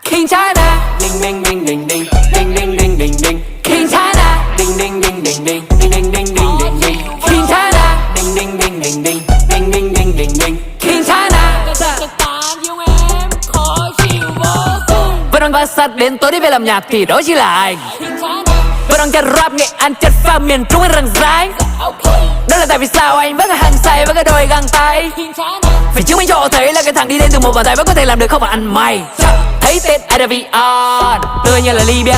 King China, ding ding ding ding ding, ding ding ding ding ding. King China, ding ding ding ding ding, ding ding ding ding ding ding. King China, ding ding ding ding ding, ding ding ding ding ding. King China. Vẫn đang quan sát đến tối đi về làm nhạc thì đó chỉ là anh. Vẫn đang chặt rap nghệ An chặt pha miền Trung răng ránh. Đó là tại vì sao anh vẫn là hàng say với cái đôi găng tay. Phải chứng minh cho họ thấy là cái thằng đi lên từ một bàn tay vẫn có thể làm được không mà ăn mày. Thấy tên I love you on, tươi như là ly bia.